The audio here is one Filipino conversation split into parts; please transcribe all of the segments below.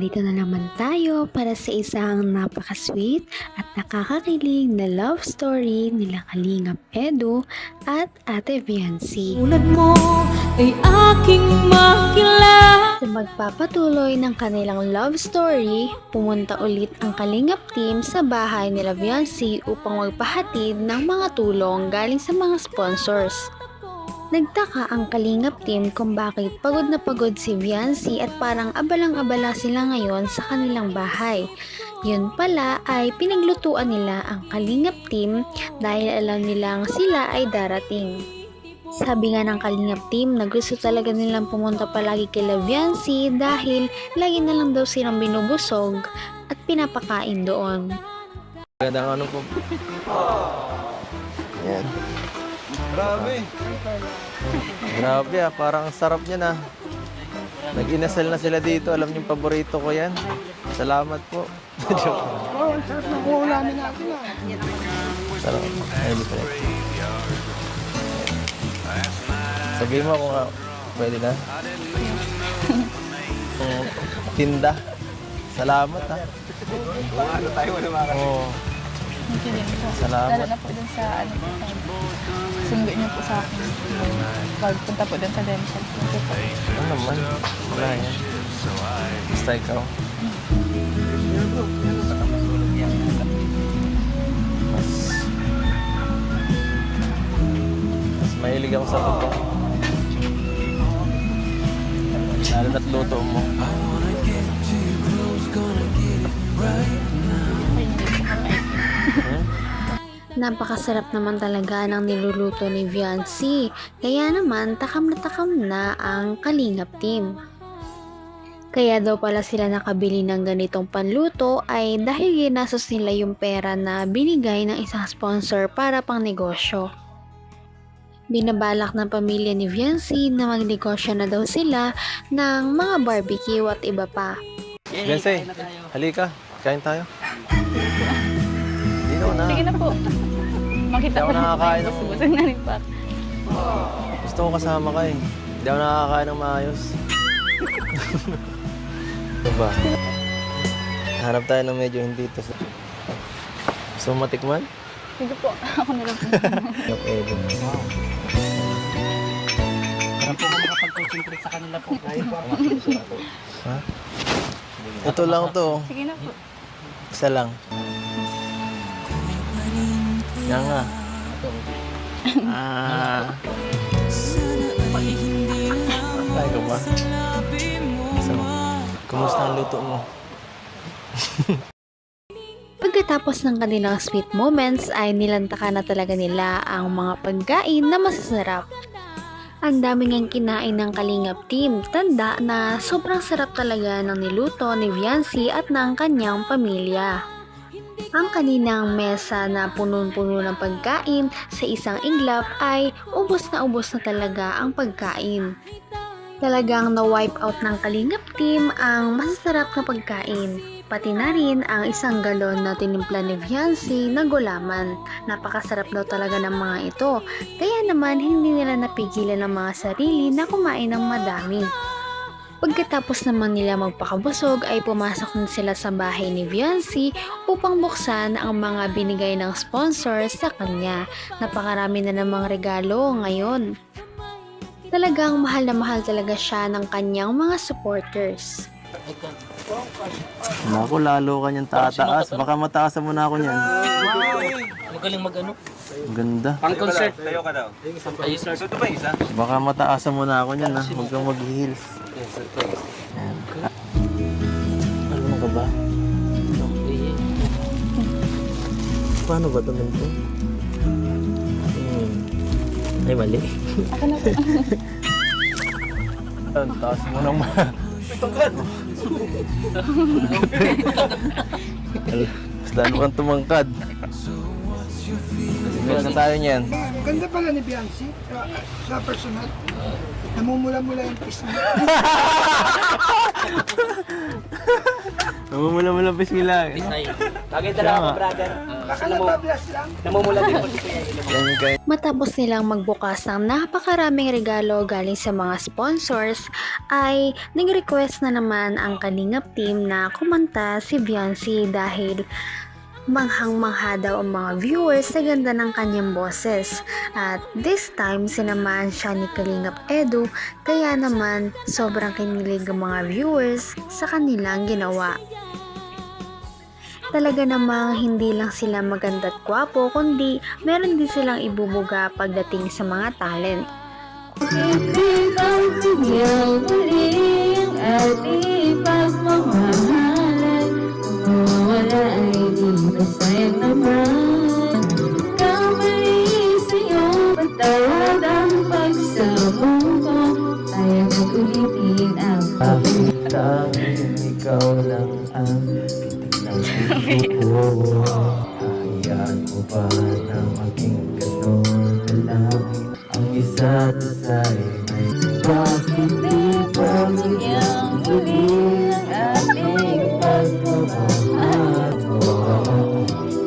Narito na naman tayo para sa isang napaka-sweet at nakakakilig na love story nila Kalingap Edu at Ate Viancy. Tulad mo ay aking makilala. Sa magpapatuloy ng kanilang love story, pumunta ulit ang Kalingap team sa bahay nila Viancy upang magpahatid ng mga tulong galing sa mga sponsors. Nagtaka ang Kalingap team kung bakit pagod na pagod si Viancy at parang abalang-abala sila ngayon sa kanilang bahay. Yun pala ay pinaglutuan nila ang Kalingap team dahil alam nilang sila ay darating. Sabi nga ng Kalingap team na gusto talaga nilang pumunta palagi kay Viancy dahil lagi na lang daw silang binubusog at pinapakain doon. Gandang ano po. Yan. Grabe. Grabe parang ang sarap niya na. Nag-inasal na sila dito. Alam niyo, paborito ko yan. Salamat po. Oh, ang sarap ng uulamin natin ah. Sarap. Ayun pala. Sabihin mo kung pwede na. Tinda. Salamat ha. Ano tayo mo naman? Oo. Thank you din po. Salamat. Lalo na po dun sa sundo niyo po sa akin. Pagpunta po dun sa dental. Thank you po. Ano naman? Wala yan. Basta ikaw. Mas mahilig ako sa luto. Lalo na't luto mo. Napakasarap naman talaga ng niluluto ni Viancy, kaya naman takam na ang Kalingap team. Kaya daw pala sila nakabili ng ganitong panluto ay dahil ginastos nila yung pera na binigay ng isang sponsor para pang negosyo. Binabalak ng pamilya ni Viancy na magnegosyo na daw sila ng mga barbecue at iba pa. Viancy, halika. Kain tayo. Dito na. Sige na po. Makita ko Hindi ako na po nakakain kayo. ng- Busog na rin pa. Gusto ko kasama ka eh. Hindi ako nakakain ng maayos. Diba? Hanap tayo ng medyo hindi ito. Gusto mo matikman? Sige po. Ako na lang po. Yung Edo. Parang po ako makapag-concentrate sa kanila po. Ha? Ito lang to. Sige na po. Isa lang. Yan nga. Tayo ka ba? So, kumusta ang luto mo? Pagkatapos ng kanilang sweet moments ay nilantaka na talaga nila ang mga pagkain na masasarap. Ang daming ang kinain ng Kalingap team, tanda na sobrang sarap talaga ng niluto ni Viancy at ng kanyang pamilya. Ang kaninang mesa na punong-puno ng pagkain sa isang iglap ay ubos na talaga ang pagkain. Talagang na-wipe out ng Kalingap team ang masasarap na pagkain. Pati na rin ang isang galon na tinimpla ni Viancy na gulaman. Napakasarap daw talaga ng mga ito. Kaya naman hindi nila napigilan ang mga sarili na kumain ng madami. Pagkatapos naman nila magpakabusog ay pumasok na sila sa bahay ni Viancy upang buksan ang mga binigay ng sponsor sa kanya. Napakarami na namang regalo ngayon. Talagang mahal na mahal talaga siya ng kanyang mga supporters. Naku, lalo ka niyang tataas. Baka mataasan mo na ako niyan. Magaling mag-ano. Ang ganda. Pang-concert. Tayo ka daw. Ayos na. So ito ba isa? Baka mataasan mo na ako niyan ha. Huwag kang mag-heels. Ayan. Ano ka ba? Paano ba ito nito? Ay, mali. Ako na po. Ang taas mo naman. Basta ano kang tumangkad. Sige na tayo niyan. Ganda pala ni Biancy sa personal. Namumula-mula yung kiss niya. Namumula-mulapis nila. Bagay dalawa, brother. Baka nagbablas lang. Namumula din po si Kuya Ilo. Matapos nilang magbukas ng napakaraming regalo galing sa mga sponsors, ay nag-request na naman ang Kalingap team na kumanta si Beyonce dahil manghang-mangha daw ang mga viewers sa ganda ng kanyang boses. At this time, sinamaan siya ni Kalingap Edu, kaya naman sobrang kinilig ang mga viewers sa kanilang ginawa. Talaga namang hindi lang sila maganda at gwapo, kundi meron din silang ibubuga pagdating sa mga talent. Hindi bang tingyaw muli ang ating pagmamahalan? Kung mawawala ay di masayang naman. Kamali sa'yo, patawad ang pagsabong ko. Tayo nag-ulitin ang Tanging ikaw lang ang pitik ng puso ko. Hayaan mo ba na maging ganon kalangin ang isa't isa ay bakit di ba bigyan muli ang ating pagmamahal mo?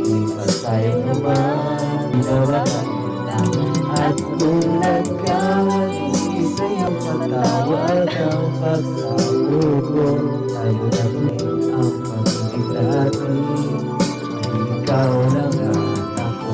Di ba sa'yo naman ginawa at kung nagkamali sa'yo patawad ang pagsabog ko. Tayo na rin ang pag-ibig natin, ikaw lang at ako.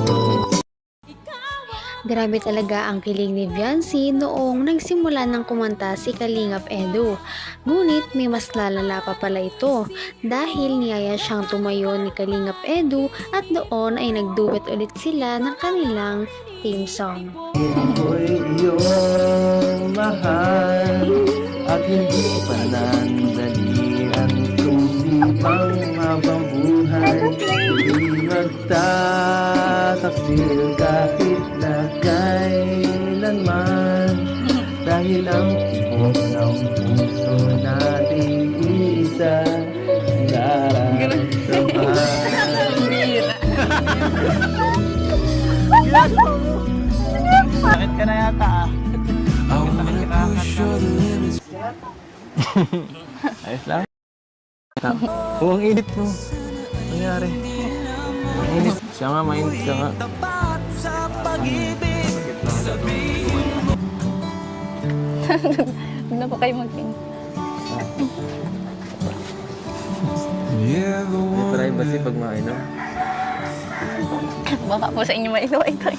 Grabe talaga ang kilig ni Beyonce noong nagsimula ng kumanta si Kalingap Edu. Ngunit may mas lalala pa pala ito dahil niyaya siyang tumayo ni Kalingap Edu at doon ay nagduet ulit sila ng kanilang theme song. Ako'y iyong mahal at hindi pa nandalian kundi pang habang buhay. Hindi magtataksil kahit na kailanman dahil ang tibok ng puso natin isa Bakit ka na yata ah? Ayos lang. Oh, ang init mo. Nangyari. Ang init. Siya nga, mainit siya nga. Huwag na po kayo mag-ping. May privacy pag mainom. Baka po sa inyo mailaw ito.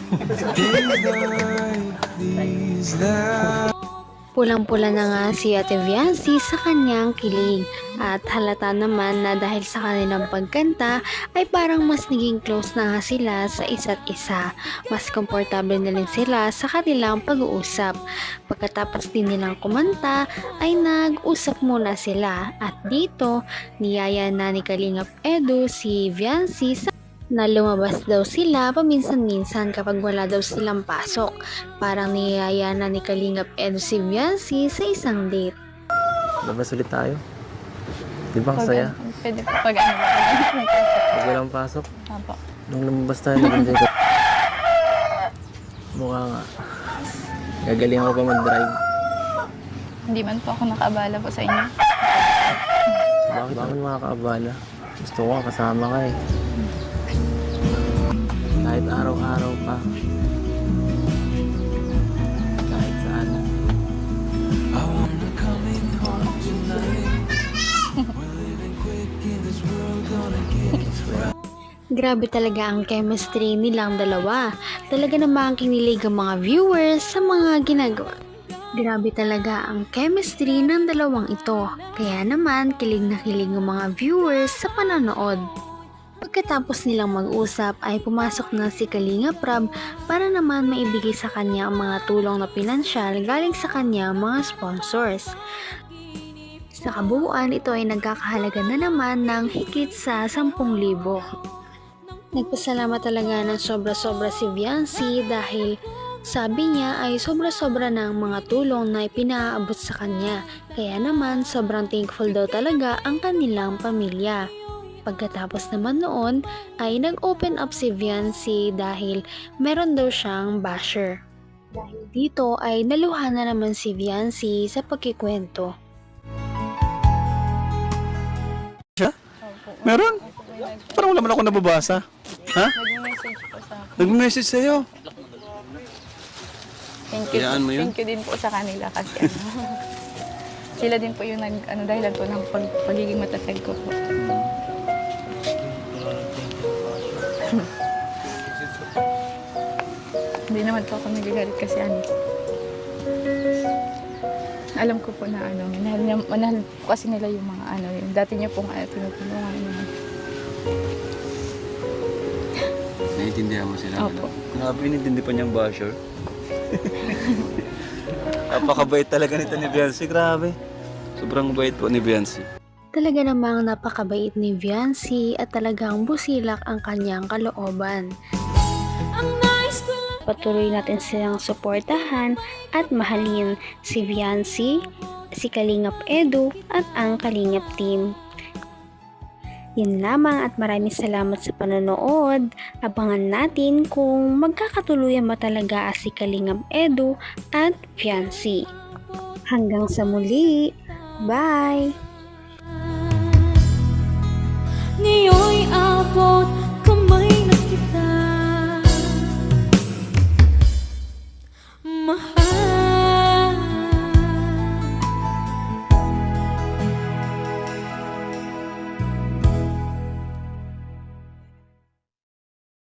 Pulang-pula na nga si Ate Beyonce sa kanyang kilig at halata naman na dahil sa kanilang pagkanta ay parang mas naging close na nga sila sa isa't isa. Mas komportable na rin sila sa kanilang pag-uusap. Pagkatapos din nilang kumanta ay nag-usap muna sila at dito niyaya na ni Kalingap Edu si Beyonce na lumabas daw sila paminsan-minsan kapag wala daw silang pasok. Parang niyaya na ni Kalingap Edu si Beyonce sa isang date. Labas ulit tayo. Di ba ang saya? Pwede po pag ano ba? Pag walang pasok. Apo. Nung lumabas tayo, nag-enjoy ko. Mukha nga. Gagaling ako pa mag-drive. Hindi man po ako nakaabala po sa inyo. Bakit naman makakaabala? Gusto ko kasama ka eh. Kahit araw-araw pa. Kahit saan. Grabe talaga ang chemistry nilang dalawa. Talaga namang kinilig ang mga viewers sa mga ginagawa. Grabe talaga ang chemistry ng dalawang ito. Kaya naman kilig na kilig ang mga viewers sa panonood. Pagkatapos nilang mag-usap ay pumasok na si Kalingap Rab para naman maibigay sa kanya ang mga tulong na pinansyal galing sa kanya mga sponsors. Sa kabuuan, ito ay nagkakahalaga na naman ng higit sa 10,000. Nagpasalamat talaga ng sobra-sobra si Beyonce dahil sabi niya ay sobra-sobra ng mga tulong na ipinaabot sa kanya. Kaya naman sobrang thankful daw talaga ang kanilang pamilya. Pagkatapos naman noon ay nag-open up si Beyonce dahil meron daw siyang basher. Dahil dito ay naluha na naman si Beyonce sa pagkikwento. Meron? Parang wala man ako nababasa. Ha? Nag-message po sa akin. Nag-message sa'yo. Thank you. Hayaan mo yun? Thank you din po sa kanila kasi sila din po yung dahilan po ng pagiging matatag ko po. Hindi naman po ako nagagalit kasi alam ko po na manahal po kasi nila yung mga yung dati niya pong tinutulungan naman. Naiintindihan mo sila. Opo. Grabe, inintindi pa niyang basher. Napakabait talaga nito ni Viancy, grabe. Sobrang bait po ni Viancy. Talaga namang napakabait ni Viancy at talagang busilak ang kanyang kalooban. Patuloy natin silang suportahan at mahalin si Viancy, si Kalingap Edu at ang Kalingap team. Yun lamang at maraming salamat sa panonood. Abangan natin kung magkakatuluyan ba talaga si Kalingap Edu at Viancy. Hanggang sa muli. Bye!